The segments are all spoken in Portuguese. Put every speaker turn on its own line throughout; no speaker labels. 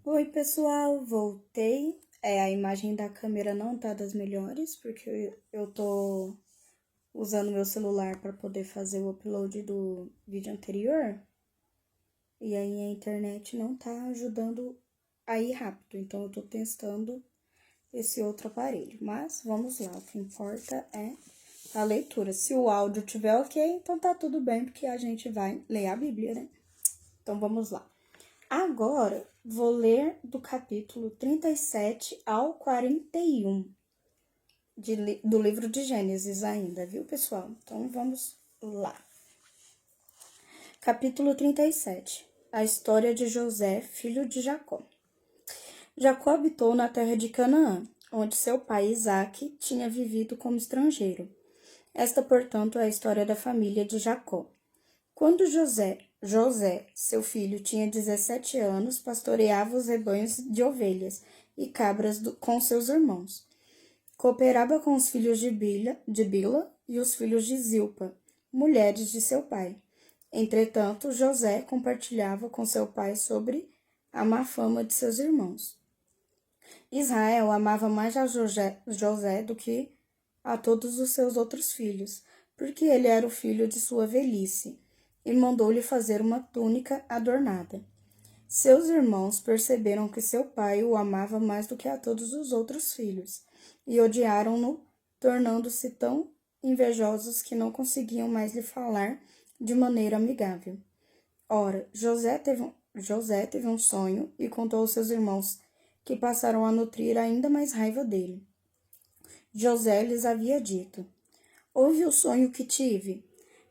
Oi, pessoal, voltei. A imagem da câmera não tá das melhores, porque eu tô usando meu celular para poder fazer o upload do vídeo anterior. E aí a internet não tá ajudando a ir rápido, então eu tô testando esse outro aparelho. Mas vamos lá, o que importa é a leitura. Se o áudio tiver ok, então tá tudo bem, porque a gente vai ler a Bíblia, né? Então vamos lá. Agora, vou ler do capítulo 37 ao 41 do livro de Gênesis ainda, viu, pessoal? Então, vamos lá. Capítulo 37. A história de José, filho de Jacó. Jacó habitou na terra de Canaã, onde seu pai Isaque tinha vivido como estrangeiro. Esta, portanto, é a história da família de Jacó. Quando José, seu filho, tinha 17 anos, pastoreava os rebanhos de ovelhas e cabras com seus irmãos. Cooperava com os filhos de Bila e os filhos de Zilpa, mulheres de seu pai. Entretanto, José compartilhava com seu pai sobre a má fama de seus irmãos. Israel amava mais a José do que a todos os seus outros filhos, porque ele era o filho de sua velhice, e mandou-lhe fazer uma túnica adornada. Seus irmãos perceberam que seu pai o amava mais do que a todos os outros filhos, e odiaram-no, tornando-se tão invejosos que não conseguiam mais lhe falar de maneira amigável. Ora, José teve um sonho e contou aos seus irmãos, que passaram a nutrir ainda mais raiva dele. José lhes havia dito: Ouve o sonho que tive.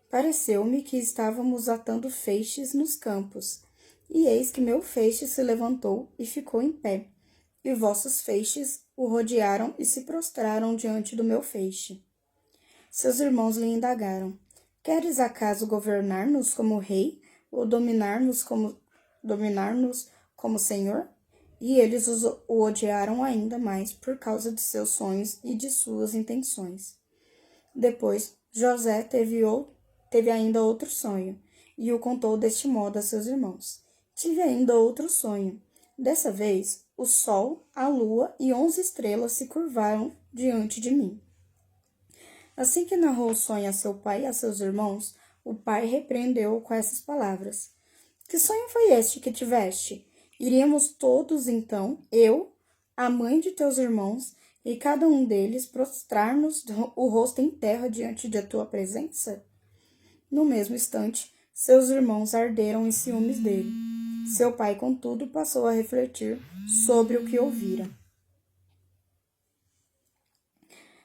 Pareceu-me que estávamos atando feixes nos campos, e eis que meu feixe se levantou e ficou em pé, e vossos feixes o rodearam e se prostraram diante do meu feixe. Seus irmãos lhe indagaram: Queres acaso governar-nos como rei, ou dominar-nos como senhor? E eles o odiaram ainda mais por causa de seus sonhos e de suas intenções. Depois, José teve ainda outro sonho, e o contou deste modo a seus irmãos. Tive ainda outro sonho. Dessa vez, o sol, a lua e 11 estrelas se curvaram diante de mim. Assim que narrou o sonho a seu pai e a seus irmãos, o pai repreendeu-o com essas palavras: Que sonho foi este que tiveste? Iríamos todos, então, eu, a mãe de teus irmãos, e cada um deles prostrar-nos o rosto em terra diante de tua presença? No mesmo instante, seus irmãos arderam em ciúmes dele. Seu pai, contudo, passou a refletir sobre o que ouvira.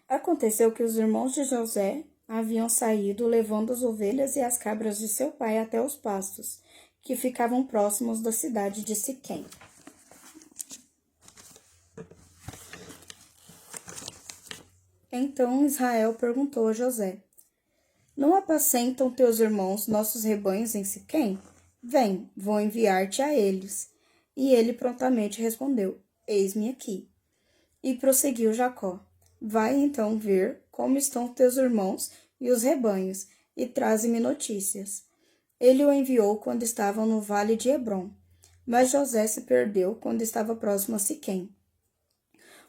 Aconteceu que os irmãos de José haviam saído, levando as ovelhas e as cabras de seu pai até os pastos, que ficavam próximos da cidade de Siquém. Então Israel perguntou a José: Não apacentam teus irmãos nossos rebanhos em Siquém? Vem, vou enviar-te a eles. E ele prontamente respondeu: Eis-me aqui. E prosseguiu Jacó: Vai então ver como estão teus irmãos e os rebanhos, e traze-me notícias. Ele o enviou quando estavam no vale de Hebrom, mas José se perdeu quando estava próximo a Siquém.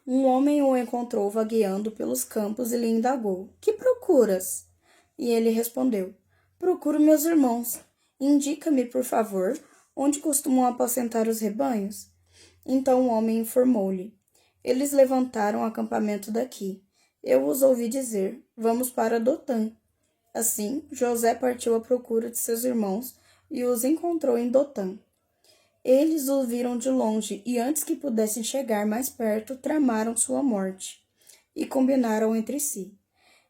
Um homem o encontrou vagueando pelos campos e lhe indagou: Que procuras? E ele respondeu: Procuro meus irmãos. Indica-me, por favor, onde costumam apacentar os rebanhos. Então o homem informou-lhe: Eles levantaram acampamento daqui. Eu os ouvi dizer: Vamos para Dotã. Assim, José partiu à procura de seus irmãos e os encontrou em Dotã. Eles o viram de longe e, antes que pudessem chegar mais perto, tramaram sua morte e combinaram entre si: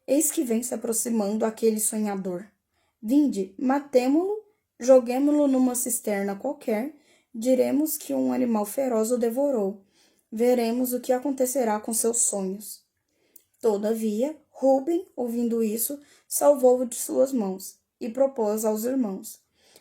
Eis que vem se aproximando aquele sonhador. Vinde, matemo-lo, joguemo-lo numa cisterna qualquer, diremos que um animal feroz o devorou. Veremos o que acontecerá com seus sonhos. Todavia, Ruben, ouvindo isso, salvou-o de suas mãos e propôs aos irmãos: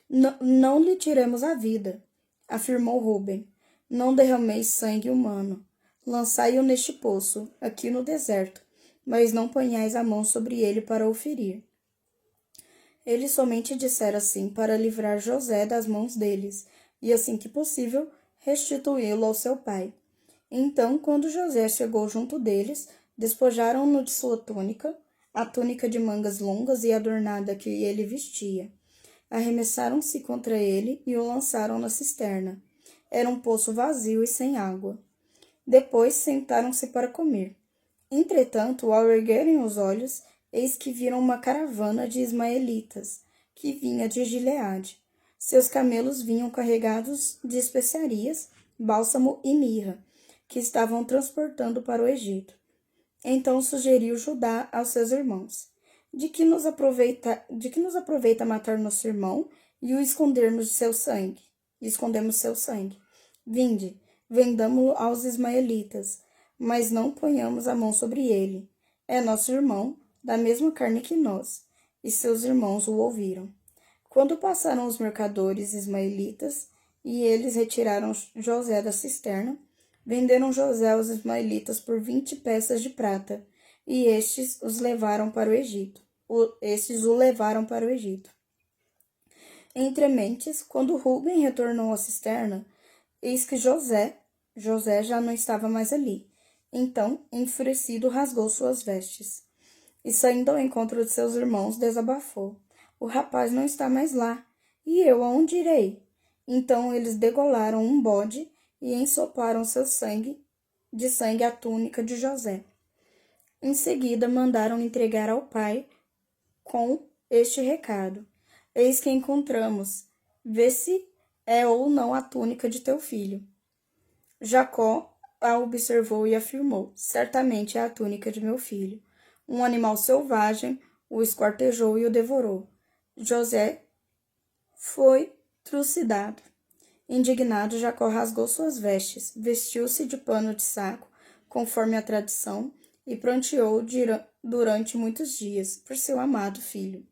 Não lhe tiremos a vida, afirmou Ruben. Não derrameis sangue humano. Lançai-o neste poço, aqui no deserto, mas não ponhais a mão sobre ele para o ferir. Eles somente disseram assim para livrar José das mãos deles, e assim que possível, restituí-lo ao seu pai. Então, quando José chegou junto deles, despojaram-no de sua túnica, a túnica de mangas longas e adornada que ele vestia. Arremessaram-se contra ele e o lançaram na cisterna. Era um poço vazio e sem água. Depois sentaram-se para comer. Entretanto, ao erguerem os olhos, eis que viram uma caravana de ismaelitas, que vinha de Gileade. Seus camelos vinham carregados de especiarias, bálsamo e mirra, que estavam transportando para o Egito. Então sugeriu Judá aos seus irmãos: De que nos aproveita matar nosso irmão e o escondermos de seu sangue? Escondemos seu sangue. Vinde, vendamo-lo aos ismaelitas, mas não ponhamos a mão sobre ele. É nosso irmão, da mesma carne que nós. E seus irmãos o ouviram. Quando passaram os mercadores ismaelitas, e eles retiraram José da cisterna, venderam José aos ismaelitas por 20 peças de prata, e estes o levaram para o Egito. Entrementes, quando Rúben retornou à cisterna, eis que José já não estava mais ali. Então, enfurecido, rasgou suas vestes. E saindo ao encontro de seus irmãos, desabafou: O rapaz não está mais lá, e eu aonde irei? Então eles degolaram um bode e ensoparam de sangue a túnica de José. Em seguida, mandaram entregar ao pai com este recado: Eis que encontramos, vê se é ou não a túnica de teu filho. Jacó a observou e afirmou: Certamente é a túnica de meu filho. Um animal selvagem o esquartejou e o devorou. José foi trucidado. Indignado, Jacó rasgou suas vestes, vestiu-se de pano de saco, conforme a tradição, e pranteou durante muitos dias por seu amado filho.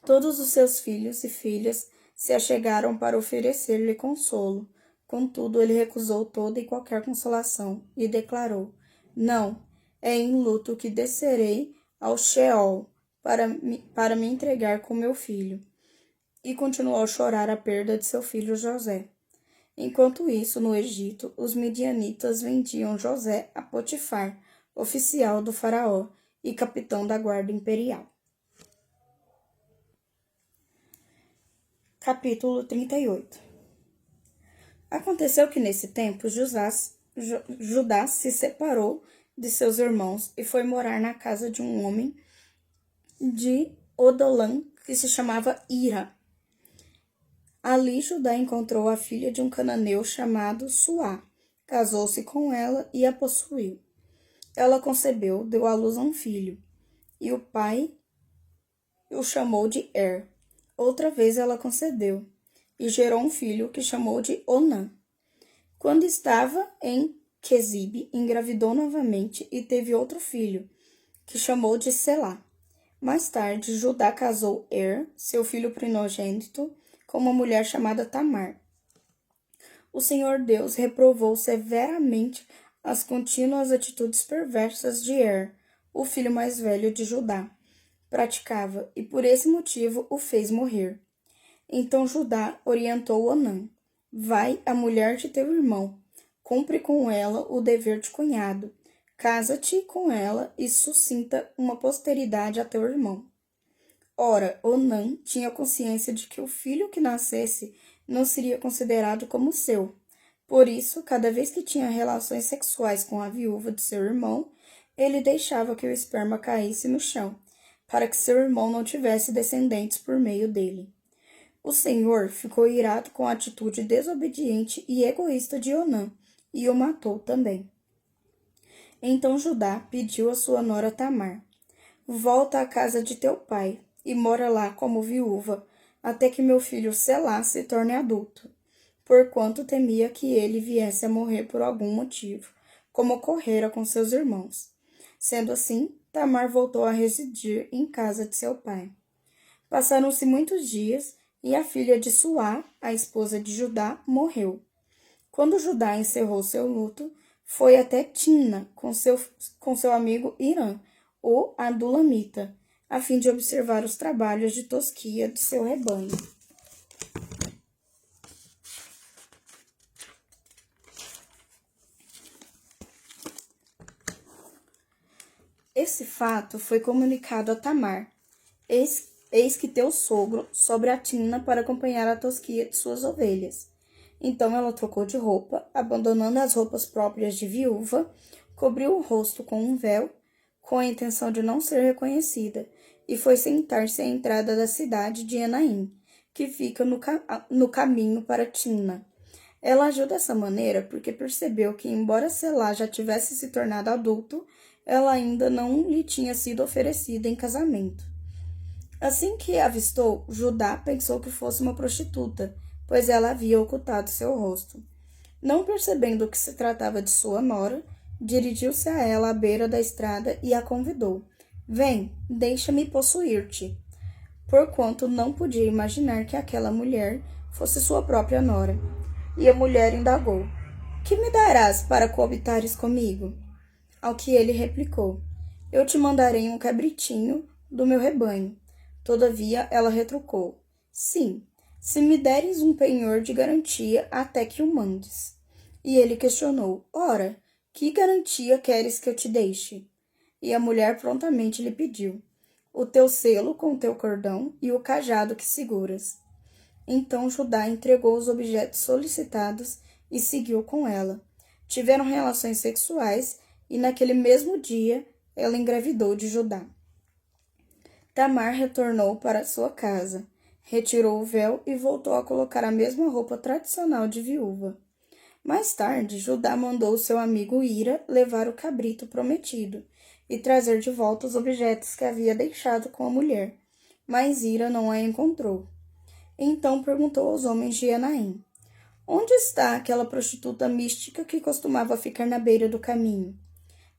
Todos os seus filhos e filhas se achegaram para oferecer-lhe consolo. Contudo, ele recusou toda e qualquer consolação e declarou: Não, é em luto que descerei ao Sheol para me entregar com meu filho. E continuou a chorar a perda de seu filho José. Enquanto isso, no Egito, os midianitas vendiam José a Potifar, oficial do faraó e capitão da guarda imperial. Capítulo 38. Aconteceu que nesse tempo Judá se separou de seus irmãos e foi morar na casa de um homem de Odolã que se chamava Ira. Ali Judá encontrou a filha de um cananeu chamado Suá. Casou-se com ela e a possuiu. Ela concebeu, deu à luz a um filho, e o pai o chamou de Outra vez ela concedeu, e gerou um filho que chamou de Onã. Quando estava em Quezibe, engravidou novamente e teve outro filho, que chamou de Selá. Mais tarde, Judá casou seu filho primogênito, com uma mulher chamada Tamar. O Senhor Deus reprovou severamente as contínuas atitudes perversas de o filho mais velho de Judá, praticava, e por esse motivo o fez morrer. Então Judá orientou Onã: Vai à mulher de teu irmão, cumpre com ela o dever de cunhado, casa-te com ela e suscita uma posteridade a teu irmão. Ora, Onã tinha consciência de que o filho que nascesse não seria considerado como seu. Por isso, cada vez que tinha relações sexuais com a viúva de seu irmão, ele deixava que o esperma caísse no chão, para que seu irmão não tivesse descendentes por meio dele. O Senhor ficou irado com a atitude desobediente e egoísta de Onã, e o matou também. Então Judá pediu a sua nora Tamar: Volta à casa de teu pai, e mora lá como viúva, até que meu filho Selá se torne adulto, porquanto temia que ele viesse a morrer por algum motivo, como ocorrera com seus irmãos. Sendo assim, Tamar voltou a residir em casa de seu pai. Passaram-se muitos dias, e a filha de Suá, a esposa de Judá, morreu. Quando Judá encerrou seu luto, foi até Timna com seu amigo Irã, o Adulamita, a fim de observar os trabalhos de tosquia de seu rebanho. Esse fato foi comunicado a Tamar. Eis que teu sogro sobre a tina para acompanhar a tosquia de suas ovelhas. Então ela trocou de roupa, abandonando as roupas próprias de viúva, cobriu o rosto com um véu, com a intenção de não ser reconhecida, e foi sentar-se à entrada da cidade de Enaim, que fica no caminho para Timna. Ela agiu dessa maneira porque percebeu que, embora Selá já tivesse se tornado adulto, ela ainda não lhe tinha sido oferecida em casamento. Assim que a avistou, Judá pensou que fosse uma prostituta, pois ela havia ocultado seu rosto. Não percebendo que se tratava de sua nora, dirigiu-se a ela à beira da estrada e a convidou. Vem, deixa-me possuir-te. Porquanto não podia imaginar que aquela mulher fosse sua própria nora. E a mulher indagou, que me darás para coabitares comigo? Ao que ele replicou, eu te mandarei um cabritinho do meu rebanho. Todavia ela retrucou, sim, se me deres um penhor de garantia até que o mandes. E ele questionou, ora, que garantia queres que eu te deixe? E a mulher prontamente lhe pediu, o teu selo com o teu cordão e o cajado que seguras. Então Judá entregou os objetos solicitados e seguiu com ela. Tiveram relações sexuais e naquele mesmo dia ela engravidou de Judá. Tamar retornou para sua casa, retirou o véu e voltou a colocar a mesma roupa tradicional de viúva. Mais tarde, Judá mandou seu amigo Ira levar o cabrito prometido e trazer de volta os objetos que havia deixado com a mulher, mas Ira não a encontrou. Então perguntou aos homens de Enaim, onde está aquela prostituta mística que costumava ficar na beira do caminho?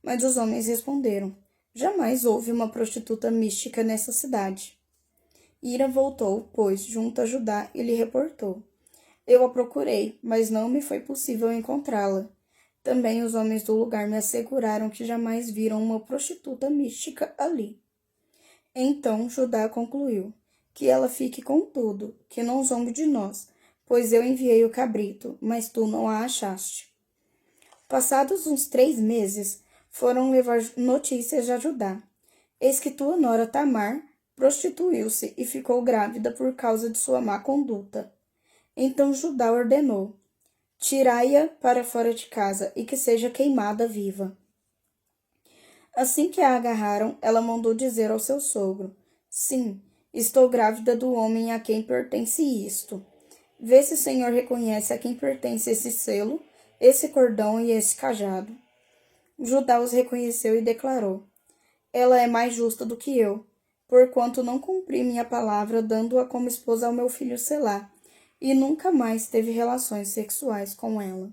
Mas os homens responderam, jamais houve uma prostituta mística nessa cidade. Ira voltou, pois, junto a Judá e lhe reportou, eu a procurei, mas não me foi possível encontrá-la. Também os homens do lugar me asseguraram que jamais viram uma prostituta mística ali. Então Judá concluiu, que ela fique com tudo, que não zombe de nós, pois eu enviei o cabrito, mas tu não a achaste. Passados uns 3 meses, foram levar notícias a Judá. Eis que tua nora Tamar prostituiu-se e ficou grávida por causa de sua má conduta. Então Judá ordenou, tirai-a para fora de casa e que seja queimada viva. Assim que a agarraram, ela mandou dizer ao seu sogro, sim, estou grávida do homem a quem pertence isto. Vê se o Senhor reconhece a quem pertence esse selo, esse cordão e esse cajado. Judá os reconheceu e declarou, ela é mais justa do que eu, porquanto não cumpri minha palavra dando-a como esposa ao meu filho Selá, e nunca mais teve relações sexuais com ela.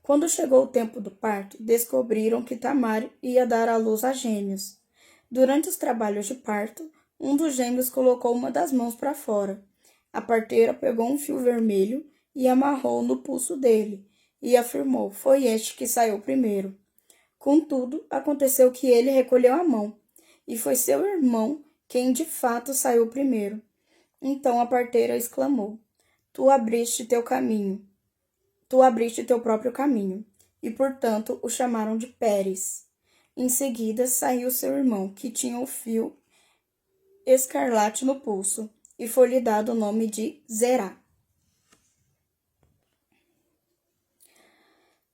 Quando chegou o tempo do parto, descobriram que Tamar ia dar à luz a gêmeos. Durante os trabalhos de parto, um dos gêmeos colocou uma das mãos para fora. A parteira pegou um fio vermelho e amarrou no pulso dele, e afirmou, foi este que saiu primeiro. Contudo, aconteceu que ele recolheu a mão, e foi seu irmão quem de fato saiu primeiro. Então a parteira exclamou, tu abriste teu próprio caminho, e portanto o chamaram de Pérez. Em seguida saiu seu irmão, que tinha o fio escarlate no pulso, e foi-lhe dado o nome de Zerá.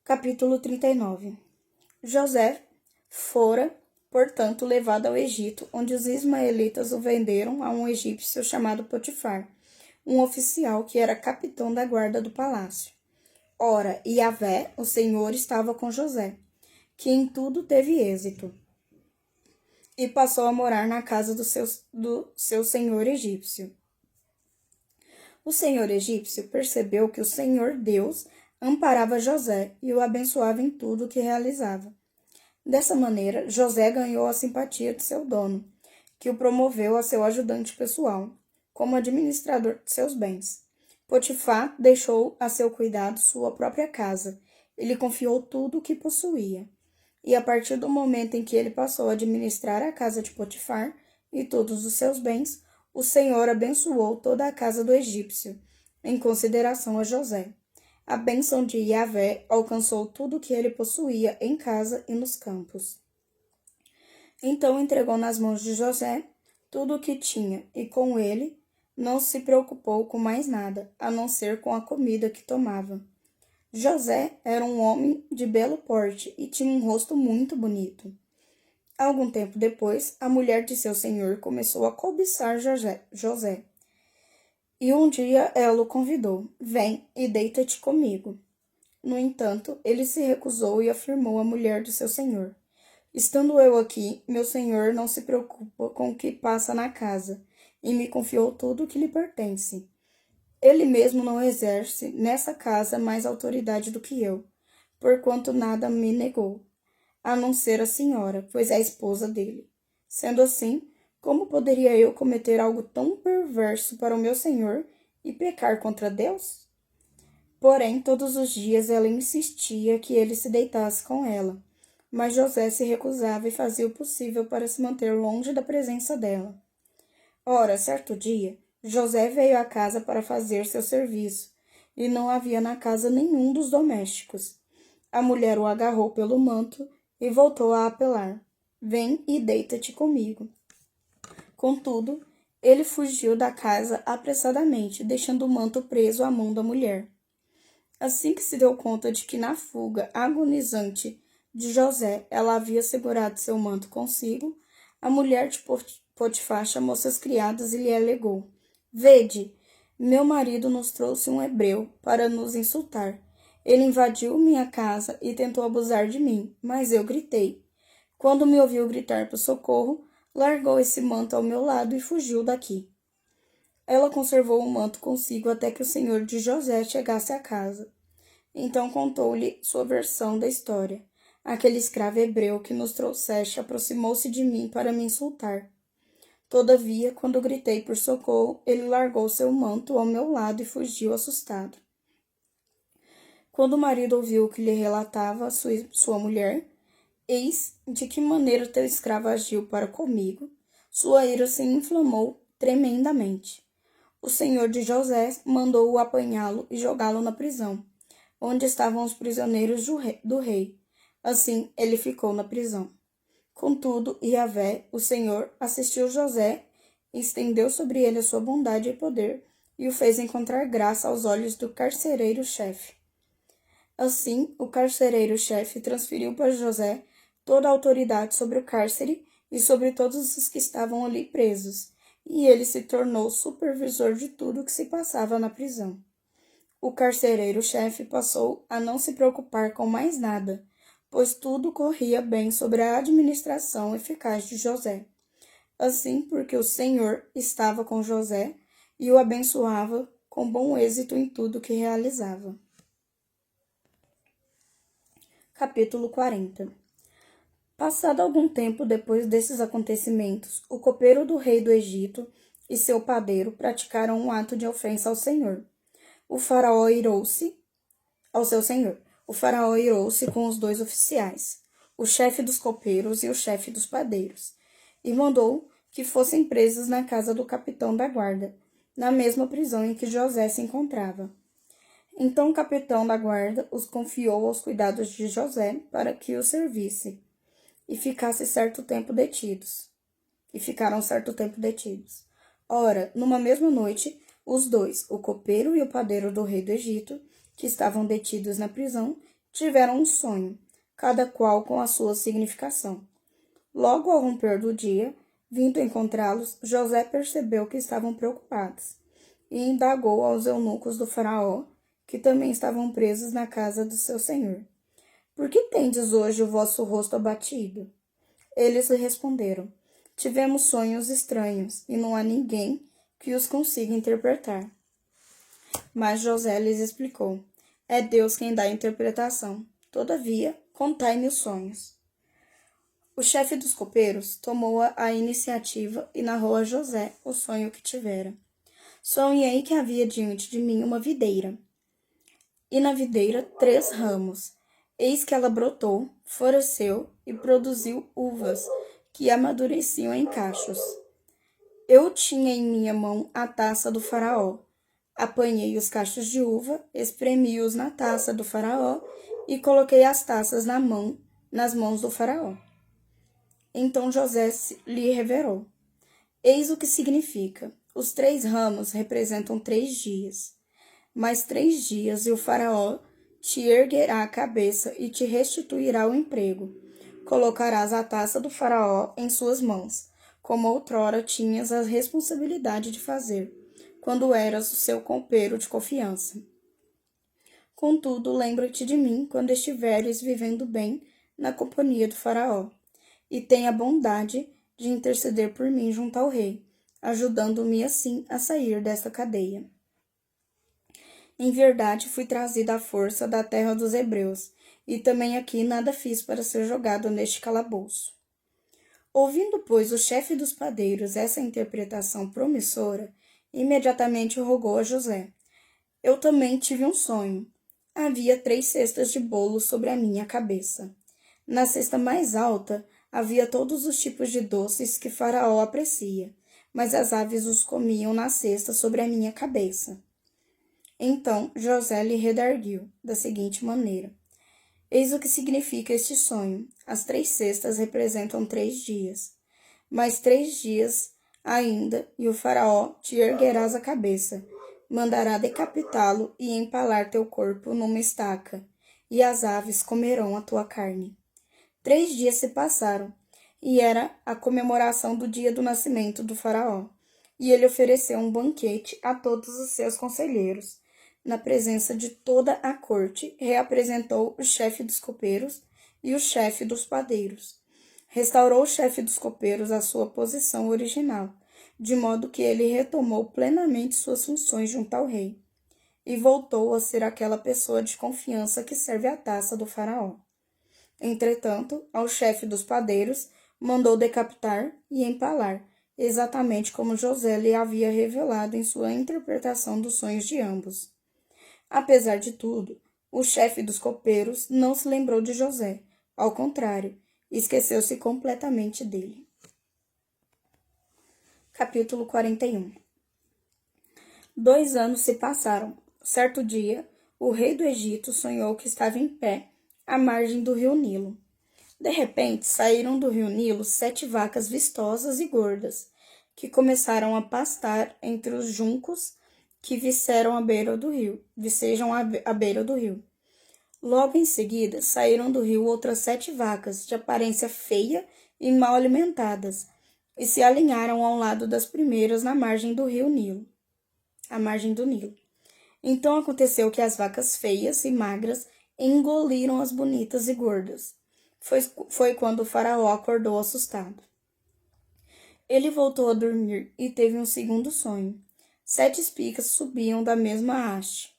Capítulo 39. José fora, portanto, levado ao Egito, onde os ismaelitas o venderam a um egípcio chamado Potifar, um oficial que era capitão da guarda do palácio. Ora, Yahvé, o Senhor, estava com José, que em tudo teve êxito, e passou a morar na casa do seu senhor egípcio. O senhor egípcio percebeu que o Senhor Deus amparava José e o abençoava em tudo o que realizava. Dessa maneira, José ganhou a simpatia de seu dono, que o promoveu a seu ajudante pessoal, como administrador de seus bens. Potifar deixou a seu cuidado sua própria casa e lhe confiou tudo o que possuía. E a partir do momento em que ele passou a administrar a casa de Potifar e todos os seus bens, o Senhor abençoou toda a casa do egípcio, em consideração a José. A bênção de Yahvé alcançou tudo o que ele possuía em casa e nos campos. Então entregou nas mãos de José tudo o que tinha, e com ele não se preocupou com mais nada, a não ser com a comida que tomava. José era um homem de belo porte e tinha um rosto muito bonito. Algum tempo depois, a mulher de seu senhor começou a cobiçar José. E um dia ela o convidou: vem e deita-te comigo. No entanto, ele se recusou e afirmou à mulher de seu senhor: estando eu aqui, meu senhor não se preocupa com o que passa na casa, e me confiou tudo o que lhe pertence. Ele mesmo não exerce nessa casa mais autoridade do que eu, porquanto nada me negou, a não ser a senhora, pois é a esposa dele. Sendo assim, como poderia eu cometer algo tão perverso para o meu senhor e pecar contra Deus? Porém, todos os dias ela insistia que ele se deitasse com ela, mas José se recusava e fazia o possível para se manter longe da presença dela. Ora, certo dia, José veio à casa para fazer seu serviço, e não havia na casa nenhum dos domésticos. A mulher o agarrou pelo manto e voltou a apelar: vem e deita-te comigo. Contudo, ele fugiu da casa apressadamente, deixando o manto preso à mão da mulher. Assim que se deu conta de que na fuga agonizante de José ela havia segurado seu manto consigo, a mulher de Potifar chamou seus criados e lhe alegou: vede, meu marido nos trouxe um hebreu para nos insultar. Ele invadiu minha casa e tentou abusar de mim, mas eu gritei. Quando me ouviu gritar por socorro, largou esse manto ao meu lado e fugiu daqui. Ela conservou o manto consigo até que o senhor de José chegasse à casa. Então contou-lhe sua versão da história. Aquele escravo hebreu que nos trouxeste aproximou-se de mim para me insultar. Todavia, quando gritei por socorro, ele largou seu manto ao meu lado e fugiu assustado. Quando o marido ouviu o que lhe relatava sua mulher, eis de que maneira teu escravo agiu para comigo, sua ira se inflamou tremendamente. O senhor de José mandou-o apanhá-lo e jogá-lo na prisão, onde estavam os prisioneiros do rei. Assim, ele ficou na prisão. Contudo, Yahvé, o Senhor, assistiu José, estendeu sobre ele a sua bondade e poder, e o fez encontrar graça aos olhos do carcereiro-chefe. Assim, o carcereiro-chefe transferiu para José toda a autoridade sobre o cárcere e sobre todos os que estavam ali presos, e ele se tornou supervisor de tudo o que se passava na prisão. O carcereiro-chefe passou a não se preocupar com mais nada, pois tudo corria bem sobre a administração eficaz de José. Assim, porque o Senhor estava com José e o abençoava com bom êxito em tudo que realizava. Capítulo 40. Passado algum tempo depois desses acontecimentos, o copeiro do rei do Egito e seu padeiro praticaram um ato de ofensa ao Senhor. O faraó irou-se ao seu senhor. O faraó irou-se com os dois oficiais, o chefe dos copeiros e o chefe dos padeiros, e mandou que fossem presos na casa do capitão da guarda, na mesma prisão em que José se encontrava. Então o capitão da guarda os confiou aos cuidados de José para que o servisse, e ficaram certo tempo detidos. Ora, numa mesma noite, os dois, o copeiro e o padeiro do rei do Egito, que estavam detidos na prisão, tiveram um sonho, cada qual com a sua significação. Logo ao romper do dia, vindo encontrá-los, José percebeu que estavam preocupados, e indagou aos eunucos do faraó, que também estavam presos na casa do seu senhor: por que tendes hoje o vosso rosto abatido? Eles lhe responderam: tivemos sonhos estranhos, e não há ninguém que os consiga interpretar. Mas José lhes explicou: é Deus quem dá a interpretação. Todavia, contai-me os sonhos. O chefe dos copeiros tomou a iniciativa e narrou a José o sonho que tivera. Sonhei que havia diante de mim uma videira, e na videira 3 ramos. Eis que ela brotou, floresceu e produziu uvas, que amadureciam em cachos. Eu tinha em minha mão a taça do faraó. Apanhei os cachos de uva, espremi-os na taça do faraó e coloquei as taças nas mãos do faraó. Então José lhe revelou: eis o que significa. Os 3 ramos representam 3 dias. Mais 3 dias e o faraó te erguerá a cabeça e te restituirá o emprego. Colocarás a taça do faraó em suas mãos, como outrora tinhas a responsabilidade de fazer, quando eras o seu companheiro de confiança. Contudo, lembra-te de mim quando estiveres vivendo bem na companhia do faraó, e tenha a bondade de interceder por mim junto ao rei, ajudando-me assim a sair desta cadeia. Em verdade, fui trazida à força da terra dos hebreus, e também aqui nada fiz para ser jogado neste calabouço. Ouvindo, pois, o chefe dos padeiros essa interpretação promissora, imediatamente rogou a José: eu também tive um sonho. Havia 3 cestas de bolo sobre a minha cabeça. Na cesta mais alta havia todos os tipos de doces que Faraó aprecia, mas as aves os comiam na cesta sobre a minha cabeça. Então José lhe redarguiu da seguinte maneira: eis o que significa este sonho. As 3 cestas representam 3 dias. Mais 3 dias ainda, e o faraó te erguerás a cabeça, mandará decapitá-lo e empalar teu corpo numa estaca, e as aves comerão a tua carne. 3 dias se passaram, e era a comemoração do dia do nascimento do faraó, e ele ofereceu um banquete a todos os seus conselheiros. Na presença de toda a corte, reapresentou o chefe dos copeiros e o chefe dos padeiros. Restaurou o chefe dos copeiros à sua posição original, de modo que ele retomou plenamente suas funções junto ao rei, e voltou a ser aquela pessoa de confiança que serve a taça do faraó. Entretanto, ao chefe dos padeiros, mandou decapitar e empalar, exatamente como José lhe havia revelado em sua interpretação dos sonhos de ambos. Apesar de tudo, o chefe dos copeiros não se lembrou de José, ao contrário, esqueceu-se completamente dele. Capítulo 41. 2 anos se passaram. Certo dia, o rei do Egito sonhou que estava em pé, à margem do rio Nilo. De repente, saíram do rio Nilo 7 vacas vistosas e gordas, que começaram a pastar entre os juncos que vicejam à beira do rio. Logo em seguida, saíram do rio outras 7 vacas, de aparência feia e mal alimentadas, e se alinharam ao lado das primeiras na margem do rio Nilo. Então aconteceu que as vacas feias e magras engoliram as bonitas e gordas. Foi quando o faraó acordou assustado. Ele voltou a dormir e teve um segundo sonho. 7 espigas subiam da mesma haste,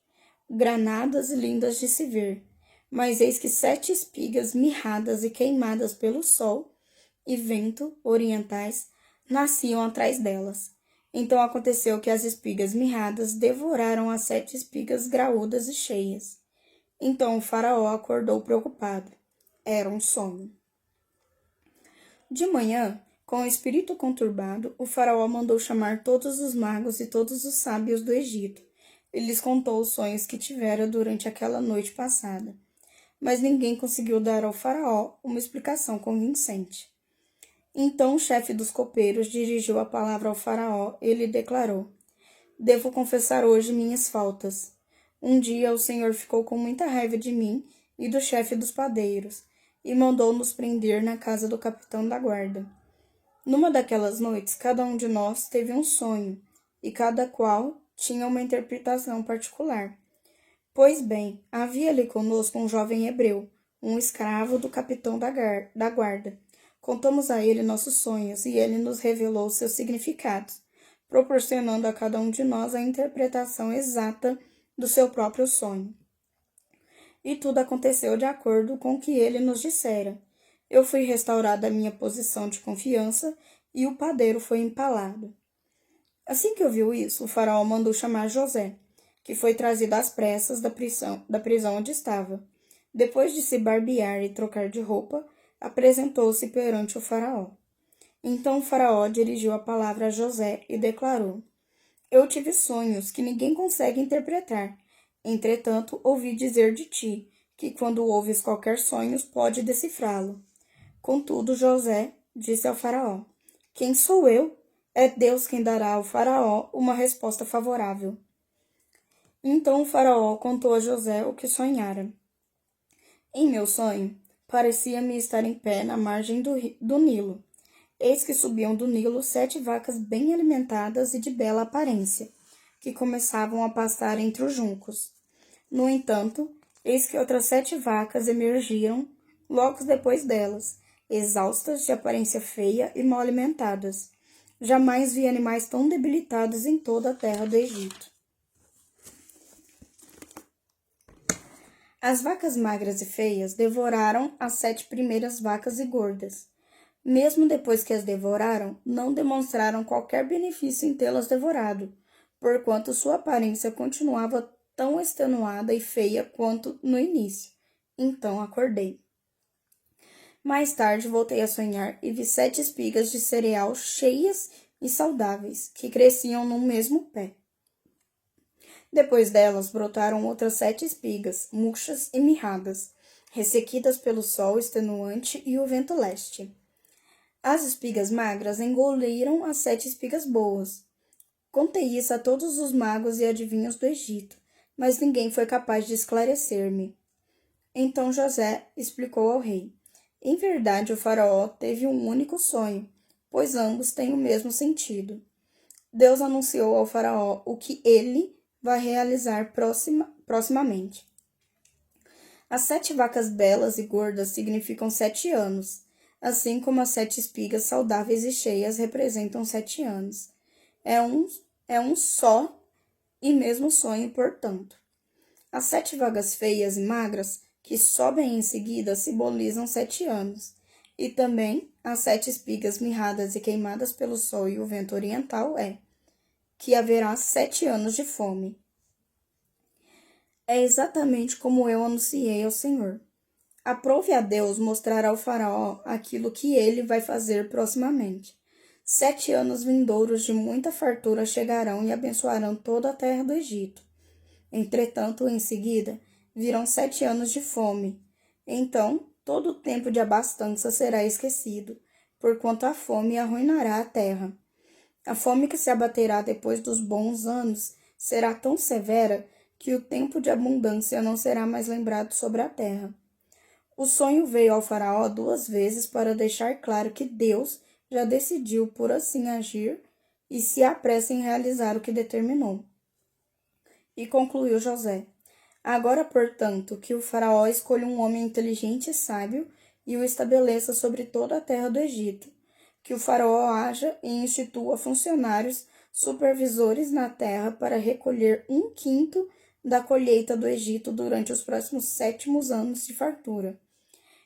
granadas e lindas de se ver. Mas eis que 7 espigas mirradas e queimadas pelo sol e vento orientais nasciam atrás delas. Então aconteceu que as espigas mirradas devoraram as 7 espigas graúdas e cheias. Então o faraó acordou preocupado. Era um sonho. De manhã, com o espírito conturbado, o faraó mandou chamar todos os magos e todos os sábios do Egito. Ele lhes contou os sonhos que tivera durante aquela noite passada. Mas ninguém conseguiu dar ao faraó uma explicação convincente. Então o chefe dos copeiros dirigiu a palavra ao faraó e lhe declarou: devo confessar hoje minhas faltas. Um dia o Senhor ficou com muita raiva de mim e do chefe dos padeiros, e mandou-nos prender na casa do capitão da guarda. Numa daquelas noites, cada um de nós teve um sonho, e cada qual tinha uma interpretação particular. Pois bem, havia ali conosco um jovem hebreu, um escravo do capitão da guarda. Contamos a ele nossos sonhos, e ele nos revelou seus significados, proporcionando a cada um de nós a interpretação exata do seu próprio sonho. E tudo aconteceu de acordo com o que ele nos dissera. Eu fui restaurada à minha posição de confiança e o padeiro foi empalado. Assim que ouviu isso, o faraó mandou chamar José, que foi trazido às pressas da prisão onde estava. Depois de se barbear e trocar de roupa, apresentou-se perante o faraó. Então o faraó dirigiu a palavra a José e declarou: eu tive sonhos que ninguém consegue interpretar. Entretanto, ouvi dizer de ti, que quando ouves qualquer sonho, pode decifrá-lo. Contudo, José, disse ao faraó: quem sou eu? É Deus quem dará ao faraó uma resposta favorável. Então o faraó contou a José o que sonhara. Em meu sonho, parecia-me estar em pé na margem do Nilo. Eis que subiam do Nilo 7 vacas bem alimentadas e de bela aparência, que começavam a pastar entre os juncos. No entanto, eis que outras 7 vacas emergiram logo depois delas, exaustas, de aparência feia e mal alimentadas. Jamais vi animais tão debilitados em toda a terra do Egito. As vacas magras e feias devoraram as 7 primeiras vacas e gordas. Mesmo depois que as devoraram, não demonstraram qualquer benefício em tê-las devorado, porquanto sua aparência continuava tão extenuada e feia quanto no início. Então acordei. Mais tarde voltei a sonhar e vi 7 espigas de cereal cheias e saudáveis, que cresciam no mesmo pé. Depois delas brotaram outras 7 espigas, murchas e mirradas, ressequidas pelo sol extenuante e o vento leste. As espigas magras engoliram as 7 espigas boas. Contei isso a todos os magos e adivinhos do Egito, mas ninguém foi capaz de esclarecer-me. Então José explicou ao rei. Em verdade, o faraó teve um único sonho, pois ambos têm o mesmo sentido. Deus anunciou ao faraó o que ele vai realizar proximamente. As 7 vacas belas e gordas significam 7 anos, assim como as 7 espigas saudáveis e cheias representam 7 anos. É um só e mesmo sonho, portanto. As 7 vacas feias e magras, que sobem em seguida, simbolizam 7 anos. E também as 7 espigas mirradas e queimadas pelo sol e o vento oriental que haverá 7 anos de fome. É exatamente como eu anunciei ao Senhor. Aprove a Deus mostrar ao faraó aquilo que ele vai fazer proximamente. 7 anos vindouros de muita fartura chegarão e abençoarão toda a terra do Egito. Entretanto, em seguida, virão 7 anos de fome. Então, todo o tempo de abastança será esquecido, porquanto a fome arruinará a terra. A fome que se abaterá depois dos bons anos será tão severa que o tempo de abundância não será mais lembrado sobre a terra. O sonho veio ao faraó 2 vezes para deixar claro que Deus já decidiu por assim agir e se apressa em realizar o que determinou. E concluiu José: agora, portanto, que o faraó escolha um homem inteligente e sábio e o estabeleça sobre toda a terra do Egito, que o faraó haja e institua funcionários supervisores na terra para recolher 1/5 da colheita do Egito durante os próximos 7 anos de fartura.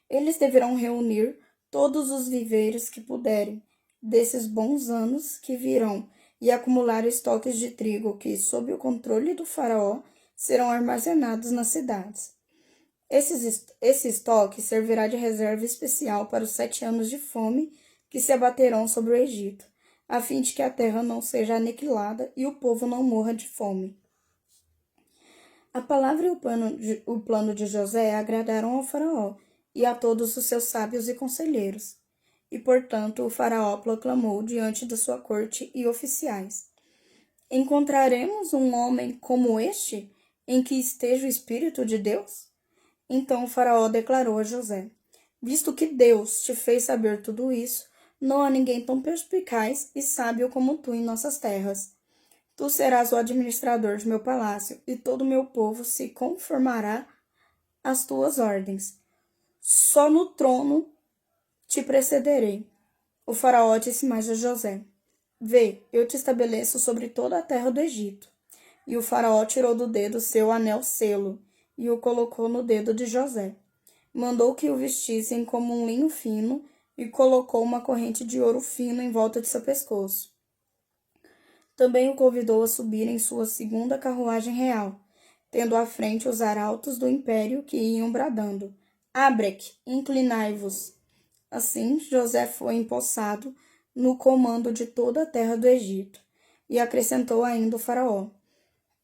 Eles deverão reunir todos os viveiros que puderem desses bons anos que virão e acumular estoques de trigo que, sob o controle do faraó, serão armazenados nas cidades. Esse estoque servirá de reserva especial para os 7 anos de fome que se abaterão sobre o Egito, a fim de que a terra não seja aniquilada e o povo não morra de fome. A palavra e o plano de José agradaram ao faraó e a todos os seus sábios e conselheiros. E, portanto, o faraó proclamou diante da sua corte e oficiais: encontraremos um homem como este, em que esteja o Espírito de Deus? Então o faraó declarou a José: visto que Deus te fez saber tudo isso, não há ninguém tão perspicaz e sábio como tu em nossas terras. Tu serás o administrador de meu palácio, e todo o meu povo se conformará às tuas ordens. Só no trono te precederei. O faraó disse mais a José: vê, eu te estabeleço sobre toda a terra do Egito. E o faraó tirou do dedo seu anel selo e o colocou no dedo de José. Mandou que o vestissem como um linho fino e colocou uma corrente de ouro fino em volta de seu pescoço. Também o convidou a subir em sua segunda carruagem real, tendo à frente os arautos do império que iam bradando: Abrec, inclinai-vos. Assim, José foi empossado no comando de toda a terra do Egito. E acrescentou ainda o faraó: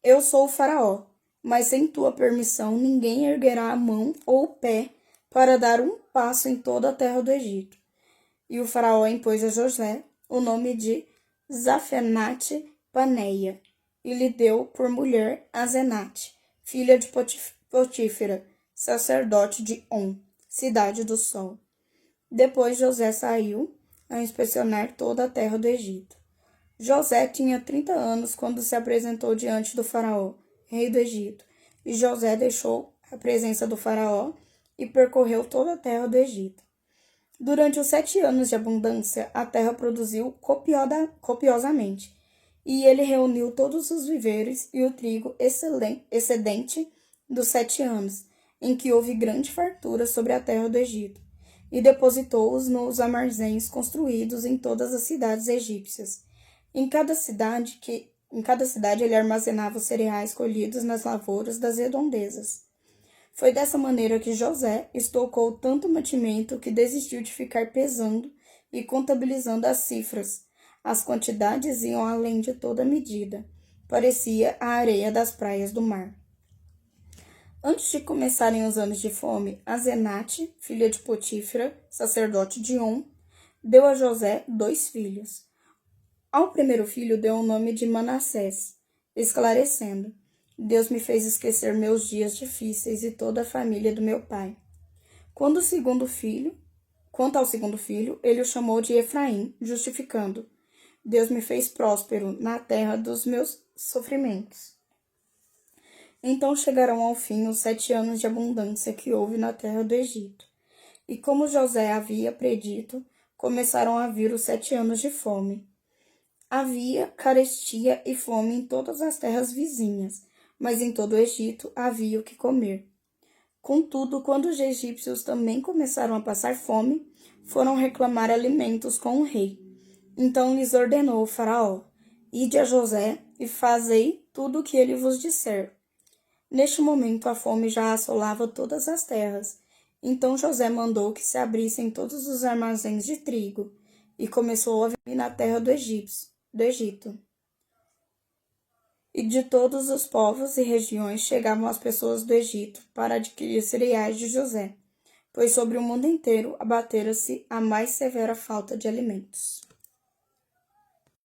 eu sou o faraó, mas sem tua permissão ninguém erguerá a mão ou o pé para dar um passo em toda a terra do Egito. E o faraó impôs a José o nome de Zafenate-Paneia, e lhe deu por mulher Asenate, filha de Potífera, sacerdote de On, cidade do sol. Depois José saiu a inspecionar toda a terra do Egito. José tinha 30 anos quando se apresentou diante do faraó, rei do Egito, e José deixou a presença do faraó e percorreu toda a terra do Egito. Durante os 7 anos de abundância, a terra produziu copiosamente, e ele reuniu todos os víveres e o trigo excedente dos 7 anos, em que houve grande fartura sobre a terra do Egito, e depositou-os nos armazéns construídos em todas as cidades egípcias. Em cada cidade ele armazenava os cereais colhidos nas lavouras das redondezas. Foi dessa maneira que José estocou tanto mantimento que desistiu de ficar pesando e contabilizando as cifras. As quantidades iam além de toda medida. Parecia a areia das praias do mar. Antes de começarem os anos de fome, Asenate, filha de Potífera, sacerdote de On, deu a José 2 filhos. Ao primeiro filho deu o nome de Manassés, esclarecendo: Deus me fez esquecer meus dias difíceis e toda a família do meu pai. Quanto ao segundo filho, ele o chamou de Efraim, justificando: Deus me fez próspero na terra dos meus sofrimentos. Então chegaram ao fim os 7 anos de abundância que houve na terra do Egito. E como José havia predito, começaram a vir os 7 anos de fome. Havia carestia e fome em todas as terras vizinhas, mas em todo o Egito havia o que comer. Contudo, quando os egípcios também começaram a passar fome, foram reclamar alimentos com o rei. Então lhes ordenou o faraó: Ide a José e fazei tudo o que ele vos disser. Neste momento a fome já assolava todas as terras. Então José mandou que se abrissem todos os armazéns de trigo, e começou a vir na terra do Egito. E de todos os povos e regiões chegavam as pessoas do Egito para adquirir cereais de José, pois sobre o mundo inteiro abatera-se a mais severa falta de alimentos.